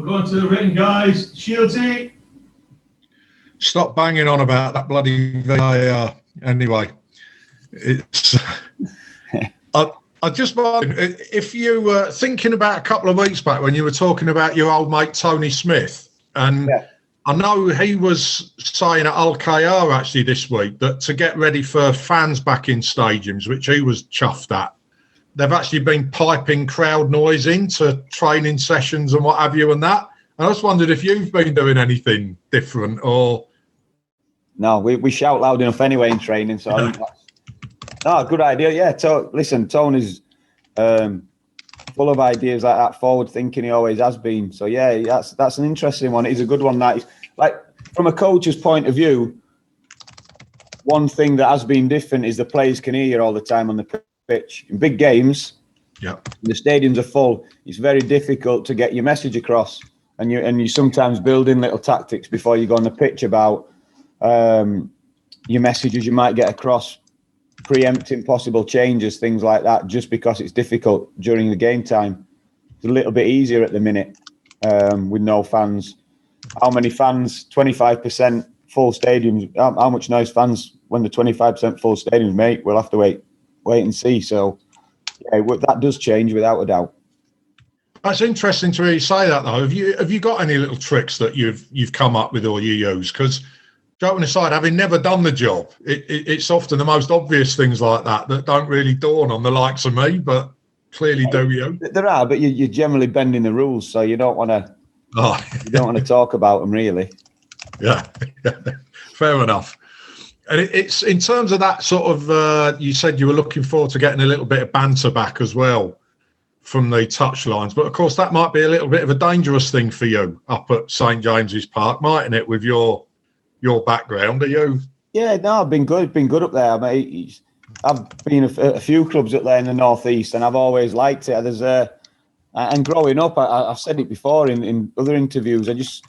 going to the ring, guys. Shieldsy. Stop banging on about that bloody VAR. Anyway, it's. I just wondered if you were thinking about a couple of weeks back when you were talking about your old mate Tony Smith, and I know he was saying at Al Khayar actually this week that to get ready for fans back in stadiums, which he was chuffed at, they've actually been piping crowd noise into training sessions and what have you and that. And I just wondered if you've been doing anything different or. No, we shout loud enough anyway in training, so I think that's good idea. Yeah, listen, Tony's full of ideas like that, forward thinking. He always has been. So yeah, that's an interesting one. It's a good one. That is, like, from a coach's point of view, one thing that has been different is the players can hear you all the time on the pitch. In big games, the stadiums are full. It's very difficult to get your message across, and you sometimes build in little tactics before you go on the pitch about your messages you might get across, preempting possible changes, things like that, just because it's difficult during the game time. It's a little bit easier at the minute with no fans. How many fans? 25% full stadiums. How much noise fans when the 25% full stadiums, mate? We'll have to wait and see. So yeah, that does change without a doubt. That's interesting to hear you say that, though. Have you got any little tricks that you've come up with or you use? Because joking aside, having never done the job, it's often the most obvious things like that don't really dawn on the likes of me, but clearly do you. There are, but you're generally bending the rules, so you don't want to. You don't want to talk about them, really. Yeah, fair enough. And it's in terms of that sort of. You said you were looking forward to getting a little bit of banter back as well from the touchlines, but of course that might be a little bit of a dangerous thing for you up at St James's Park, mightn't it? With your background, are you? Yeah, no, I've been good. Been good up there. I've been a few clubs up there in the northeast, and I've always liked it. And growing up, I've said it before in other interviews. There's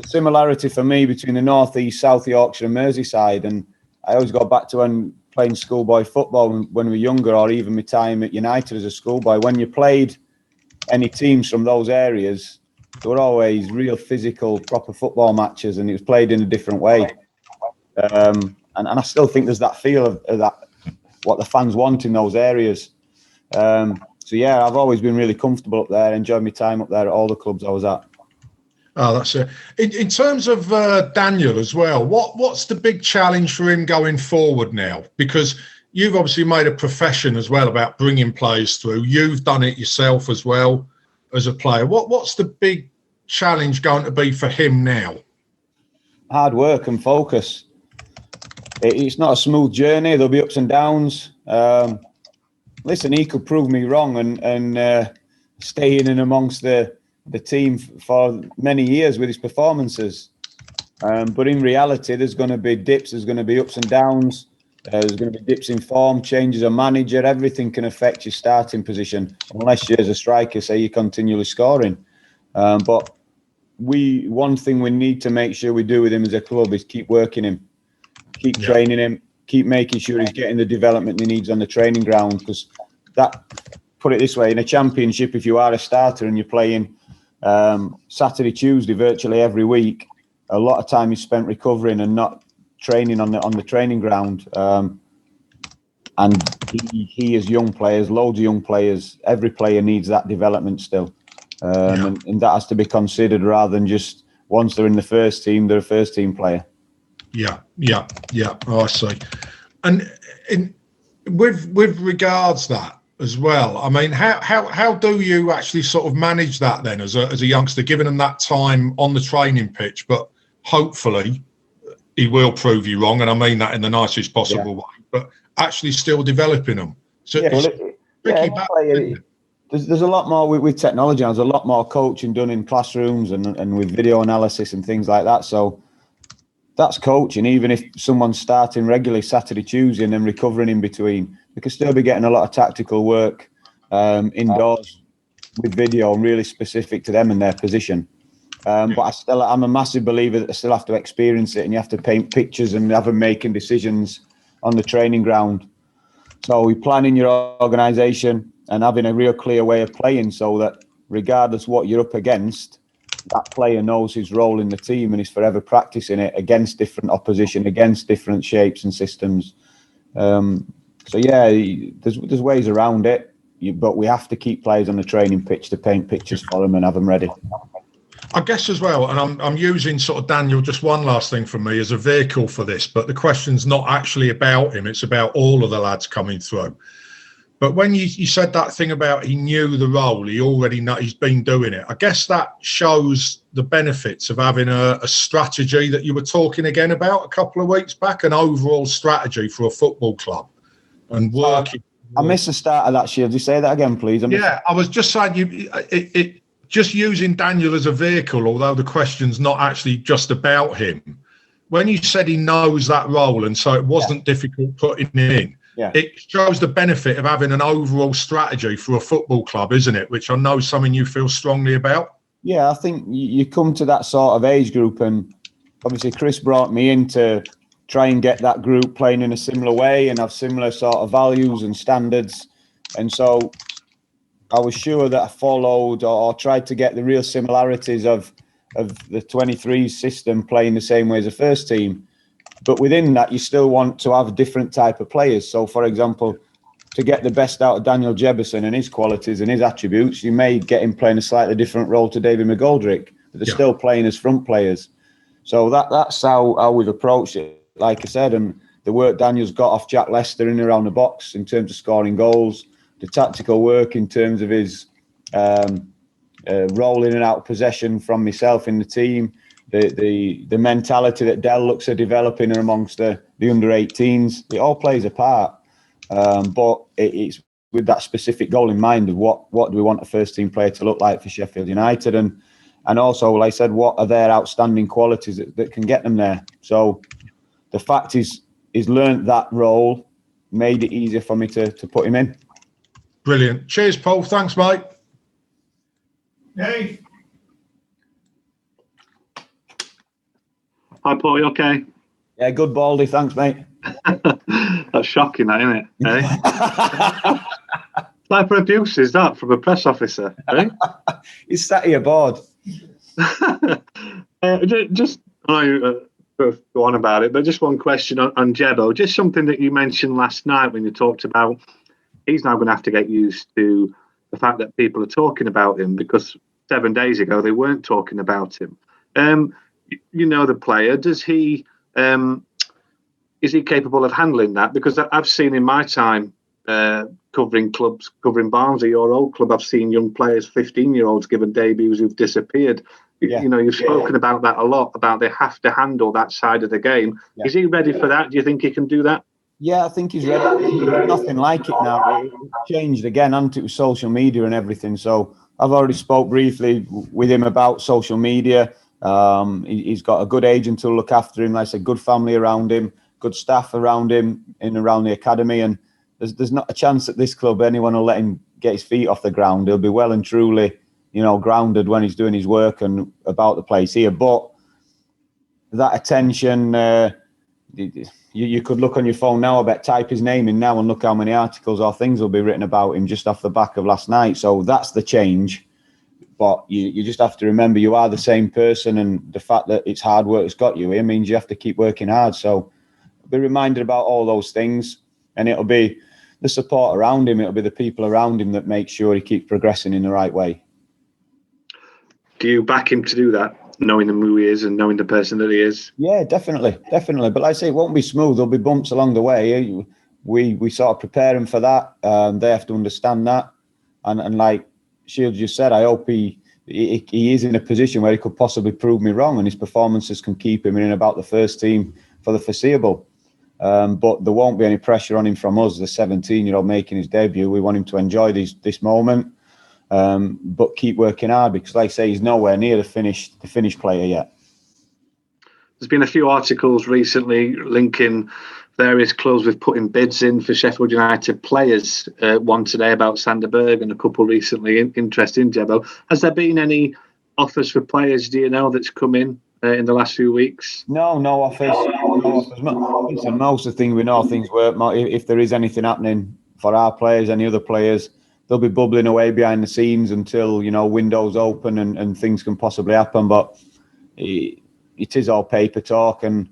a similarity for me between the northeast, South Yorkshire, and Merseyside. And I always go back to when playing schoolboy football when we were younger, or even my time at United as a schoolboy. When you played any teams from those areas, they were always real physical, proper football matches, and it was played in a different way. And I still think there's that feel of that, what the fans want in those areas. So yeah, I've always been really comfortable up there, enjoyed my time up there at all the clubs I was at. Oh, that's it. In terms of Daniel as well, what's the big challenge for him going forward now? Because you've obviously made a profession as well about bringing players through. You've done it yourself as well as a player. What's the big challenge going to be for him now? Hard work and focus. It's not a smooth journey. There'll be ups and downs. Listen, he could prove me wrong and stay in and amongst the team for many years with his performances. But in reality, there's going to be dips, there's going to be ups and downs. There's going to be dips in form, changes of manager. Everything can affect your starting position unless you, as a striker, say you're continually scoring. But one thing we need to make sure we do with him as a club is keep working him, keep training him, keep making sure he's getting the development he needs on the training ground. Because put it this way, in a championship, if you are a starter and you're playing Saturday, Tuesday, virtually every week, a lot of time is spent recovering and not training on the training ground. And he has young players, loads of young players. Every player needs that development still. And that has to be considered rather than just once they're in the first team, they're a first team player. Yeah. Oh, I see. And with regards that as well, I mean, how do you actually sort of manage that then as a youngster, giving them that time on the training pitch, but hopefully he will prove you wrong, and I mean that in the nicest possible way, but actually still developing them. So there's a lot more with technology. There's a lot more coaching done in classrooms and with video analysis and things like that. So that's coaching. Even if someone's starting regularly Saturday, Tuesday, and then recovering in between, they can still be getting a lot of tactical work indoors with video and really specific to them and their position. But I'm a massive believer that they still have to experience it, and you have to paint pictures and have them making decisions on the training ground. So we plan in your organisation and having a real clear way of playing, so that regardless what you're up against, that player knows his role in the team and is forever practicing it against different opposition, against different shapes and systems. So yeah, there's ways around it, but we have to keep players on the training pitch to paint pictures for them and have them ready. I guess as well, and I'm using sort of Daniel, just one last thing from me, as a vehicle for this, but the question's not actually about him, it's about all of the lads coming through. But when you said that thing about he knew the role, he already know he's been doing it, I guess that shows the benefits of having a strategy that you were talking again about a couple of weeks back, an overall strategy for a football club and working. I missed the start of that, Shield. You say that again, please? I was just saying just using Daniel as a vehicle, although the question's not actually just about him. When you said he knows that role and so it wasn't difficult putting him in, it shows the benefit of having an overall strategy for a football club, isn't it? Which I know is something you feel strongly about. Yeah, I think you come to that sort of age group, and obviously Chris brought me in to try and get that group playing in a similar way and have similar sort of values and standards. And so I was sure that I followed or tried to get the real similarities of the 23 system playing the same way as the first team. But within that, you still want to have a different type of players. So, for example, to get the best out of Daniel Jebison and his qualities and his attributes, you may get him playing a slightly different role to David McGoldrick, but they're still playing as front players. So that's how we've approached it, like I said. And the work Daniel's got off Jack Lester in and around the box in terms of scoring goals, the tactical work in terms of his role in and out of possession from myself in the team, the mentality that Dell looks at developing amongst the under 18s, it all plays a part. But it's with that specific goal in mind of what do we want a first team player to look like for Sheffield United, and also, like I said, what are their outstanding qualities that can get them there. So the fact is learnt that role, made it easier for me to put him in. Brilliant. Cheers, Paul. Thanks, mate. Hey. Hi, Paul. You okay? Yeah, good, Baldy. Thanks, mate. That's shocking, that, isn't it? Type of abuse is that from a press officer? Eh? He's sat here bored. Just go on about it, but just one question on Jebo. Just something that you mentioned last night when you talked about he's now going to have to get used to the fact that people are talking about him, because 7 days ago they weren't talking about him. You know the player. Does he? Is he capable of handling that? Because I've seen in my time covering clubs, covering Barnsley, your old club, I've seen young players, 15-year-olds, given debuts who've disappeared. Yeah. You know, you've spoken about that a lot, about they have to handle that side of the game. Yeah. Is he ready for that? Do you think he can do that? Yeah, I think he's ready. There's nothing like it now. It changed again, hasn't it, with social media and everything. So I've already spoke briefly with him about social media. He's got a good agent to look after him. Like I said, good family around him, good staff around him in around the academy. And there's not a chance at this club anyone will let him get his feet off the ground. He'll be well and truly, grounded when he's doing his work and about the place here. But that attention, you could look on your phone now, I bet, type his name in now and look how many articles or things will be written about him just off the back of last night. So that's the change. But you just have to remember you are the same person, and the fact that it's hard work that's got you here means you have to keep working hard. So be reminded about all those things, and it'll be the support around him, it'll be the people around him that make sure he keeps progressing in the right way. Do you back him to do that, knowing who he is and knowing the person that he is? Yeah, definitely. But like I say, it won't be smooth. There'll be bumps along the way. We sort of prepare him for that. They have to understand that. And like Shields just said, I hope he is in a position where he could possibly prove me wrong, and his performances can keep him in and about the first team for the foreseeable. But there won't be any pressure on him from us, the 17-year-old making his debut. We want him to enjoy this moment, but keep working hard, because, like I say, he's nowhere near the finished player yet. There's been a few articles recently linking various clubs with putting bids in for Sheffield United players. One today about Sander Berg and a couple recently interested in Jebo. Has there been any offers for players, do you know, that's come in the last few weeks? No offers. Listen, most of the things we know, things work. If there is anything happening for our players, any other players, they'll be bubbling away behind the scenes until, windows open and things can possibly happen. But it is all paper talk, and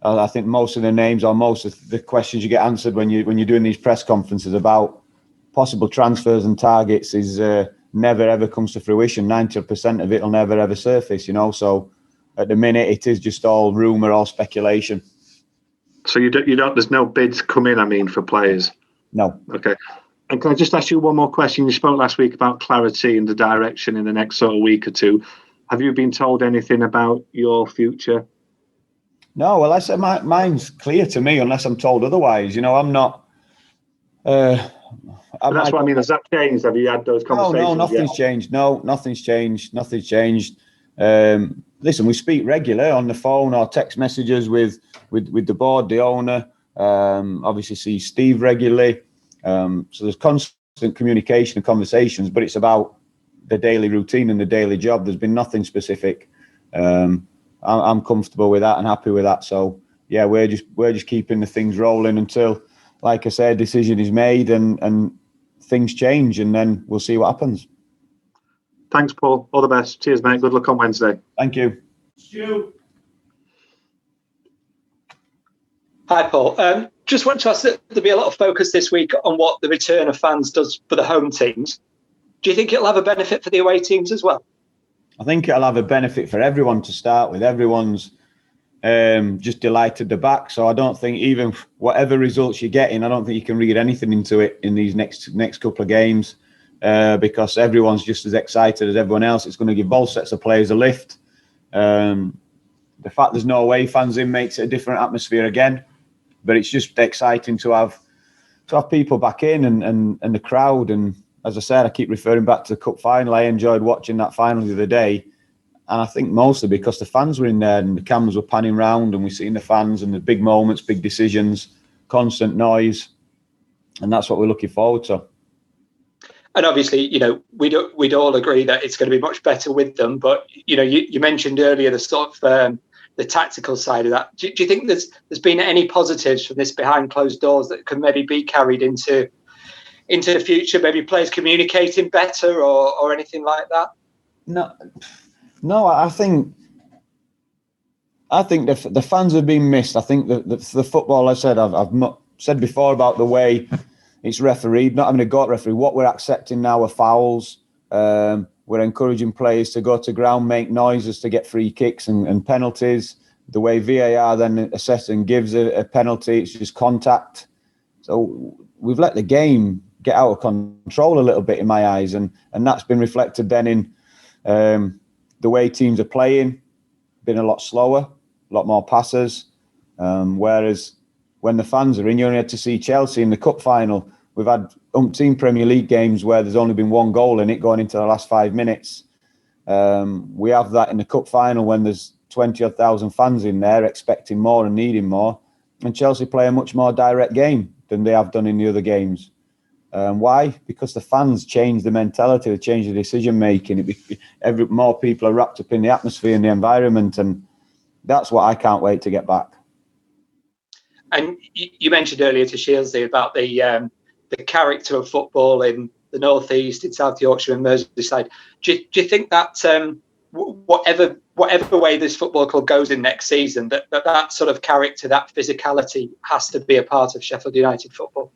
I think most of the names or most of the questions you get answered when you're doing these press conferences about possible transfers and targets is never ever comes to fruition. 90% of it will never ever surface. So at the minute it is just all rumour, all speculation. So you don't. There's no bids come in. For players. No. Okay. And can I just ask you one more question? You spoke last week about clarity and the direction in the next sort of week or two. Have you been told anything about your future? No. Well, I said mine's clear to me, unless I'm told otherwise. I'm not. That's what I mean. Has that changed? Have you had those conversations? No, nothing's changed. No, nothing's changed. Nothing's changed. Listen, we speak regular on the phone or text messages with the board, the owner. Obviously, see Steve regularly. So there's constant communication and conversations, but it's about the daily routine and the daily job. There's been nothing specific. I'm comfortable with that and happy with that. So yeah, we're just keeping the things rolling until, like I said, decision is made and things change, and then we'll see what happens. Thanks, Paul. All the best. Cheers, mate. Good luck on Wednesday. Thank you. Stu. Hi, Paul. Just want to ask that there'll be a lot of focus this week on what the return of fans does for the home teams. Do you think it'll have a benefit for the away teams as well? I think it'll have a benefit for everyone to start with. Everyone's just delighted they're back. So I don't think, even whatever results you're getting, I don't think you can read anything into it in these next couple of games, because everyone's just as excited as everyone else. It's going to give both sets of players a lift. The fact there's no away fans in makes it a different atmosphere again. But it's just exciting to have people back in and the crowd. And as I said, I keep referring back to the cup final. I enjoyed watching that final the other day. And I think mostly because the fans were in there and the cameras were panning round and we've seen the fans and the big moments, big decisions, constant noise. And that's what we're looking forward to. And obviously, we'd all agree that it's going to be much better with them. But, you mentioned earlier the sort of the tactical side of that. Do you think there's been any positives from this behind closed doors that can maybe be carried into the future? Maybe players communicating better or anything like that? No. I think the fans have been missed. I think the football, I said, I've said before about the way it's refereed, not having a go at referee. What we're accepting now are fouls. We're encouraging players to go to ground, make noises to get free kicks and penalties. The way VAR then assesses and gives a penalty, it's just contact. So we've let the game get out of control a little bit in my eyes, and that's been reflected then in the way teams are playing, been a lot slower, a lot more passes. Whereas when the fans are in, you only had to see Chelsea in the cup final. We've had umpteen Premier League games where there's only been one goal in it going into the last 5 minutes. We have that in the cup final when there's 20,000 fans in there expecting more and needing more. And Chelsea play a much more direct game than they have done in the other games. Why? Because the fans change the mentality, they change the decision making. More people are wrapped up in the atmosphere and the environment, and that's what I can't wait to get back. And you mentioned earlier to Shieldsy about the character of football in the North East, in South Yorkshire and Merseyside. Do you think that whatever way this football club goes in next season, that sort of character, that physicality has to be a part of Sheffield United football?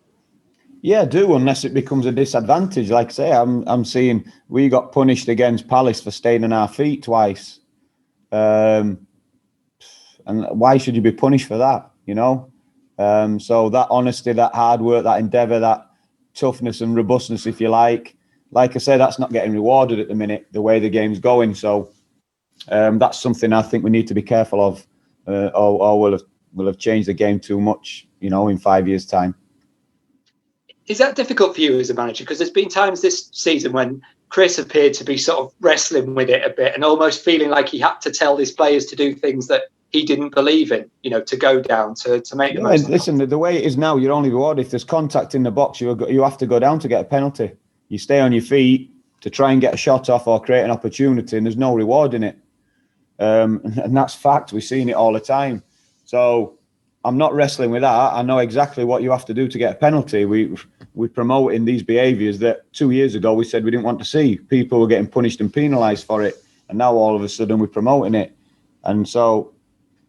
Yeah, I do, unless it becomes a disadvantage. Like I say, I'm seeing we got punished against Palace for staying on our feet twice. And why should you be punished for that, So that honesty, that hard work, that endeavour, that toughness and robustness, if you like I say, that's not getting rewarded at the minute, the way the game's going. So that's something I think we need to be careful of, or we'll have changed the game too much, in 5 years' time. Is that difficult for you as a manager? Because there's been times this season when Chris appeared to be sort of wrestling with it a bit and almost feeling like he had to tell his players to do things that he didn't believe in, to go down, to make the most. Listen, the way it is now, you're only rewarded if there's contact in the box. You have to go down to get a penalty. You stay on your feet to try and get a shot off or create an opportunity, and there's no reward in it. And that's fact. We've seen it all the time. So I'm not wrestling with that. I know exactly what you have to do to get a penalty. We're promoting these behaviours that 2 years ago we said we didn't want to see. People were getting punished and penalised for it, and now all of a sudden we're promoting it. And so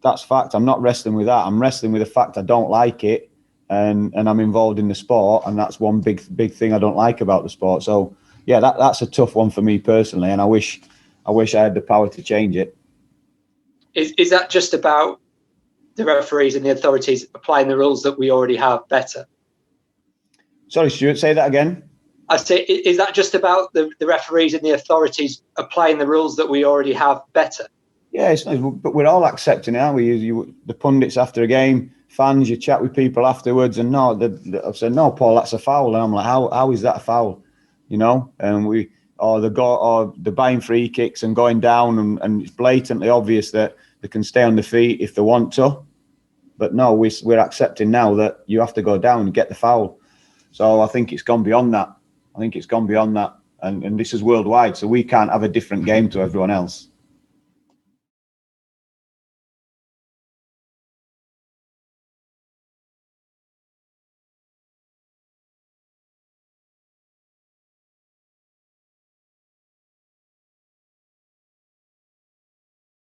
that's fact. I'm not wrestling with that. I'm wrestling with the fact I don't like it, and I'm involved in the sport, and that's one big thing I don't like about the sport. So yeah, that's a tough one for me personally, and I wish I had the power to change it. Is that just about the referees and the authorities applying the rules that we already have better? Sorry, Stuart, say that again. I say, is that just about the referees and the authorities applying the rules that we already have better? Yeah, but we're all accepting it, aren't we? The pundits after a game, fans, you chat with people afterwards, and I've said, no, Paul, that's a foul. And I'm like, how is that a foul? You know, and they're buying free kicks and going down, and it's blatantly obvious that they can stay on the feet if they want to. But no, we're accepting now that you have to go down and get the foul. So I think it's gone beyond that. And this is worldwide, so we can't have a different game to everyone else.